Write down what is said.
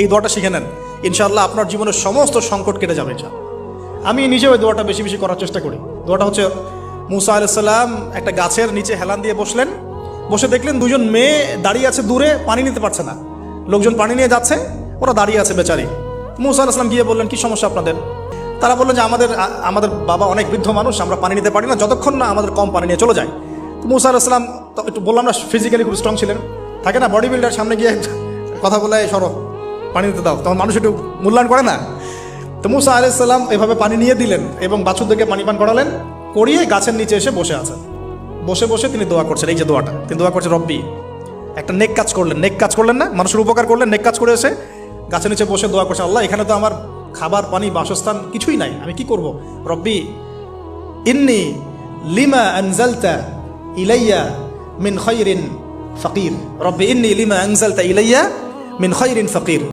এই দোয়াটা শিখে নেন, ইনশাআল্লাহ আপনার জীবনের সমস্ত সংকট কেটে যাবে। আমি নিজেও এই দোয়াটা বেশি বেশি করার চেষ্টা করি। দোয়াটা হচ্ছে, মুসা আলাইহিস সালাম একটা গাছের নিচে হেলান দিয়ে বসলেন, বসে দেখলেন দুজন মেয়ে দাঁড়িয়ে আছে দূরে, পানি নিতে পারছে না। লোকজন পানি নিয়ে যাচ্ছে, ওরা দাঁড়িয়ে আছে বেচারি। মুসা আলাইহিস সালাম গিয়ে বললেন, কি সমস্যা আপনাদের? তারা বললেন যে আমাদের বাবা অনেক বৃদ্ধ মানুষ, আমরা পানি নিতে পারি না যতক্ষণ না আমাদের কম পানি নিয়ে চলে যায়। তো মুসা আলাইহিস সালাম একটু বললাম না, ফিজিক্যালি খুব স্ট্রং ছিলেন, থাকে না বডি বিল্ডার, সামনে গিয়ে কথা বলে সরো পানি দিতে দাও, তখন মানুষ একটু মূল্যায়ন করে না। তো মুসা আলাইহিস সালাম এভাবে পানি নিয়ে দিলেন এবং বাছুরদেরকে পানি পান করালেন, করিয়ে গাছের নিচে এসে বসে আছেন। বসে বসে তিনি দোয়া করছেন, এই যে দোয়াটা তিনি দোয়া করছেন, রব্বি, একটা নেক কাজ করলেন, নেক কাজ করলেন না, মানুষের উপকার করলেন, নেক কাজ করে এসে গাছের নিচে বসে দোয়া করছেন, আল্লাহ এখানে তো আমার খাবার পানি বাসস্থান কিছুই নাই, আমি কি করব? রব্বি ইন্নি লিমা আনজালতা ইলাইয়া মিন খায়রিন ফাকির, রব্বি ইন্নি লিমা আনজালতা ইলাইয়া মিন খায়রিন ফাকির।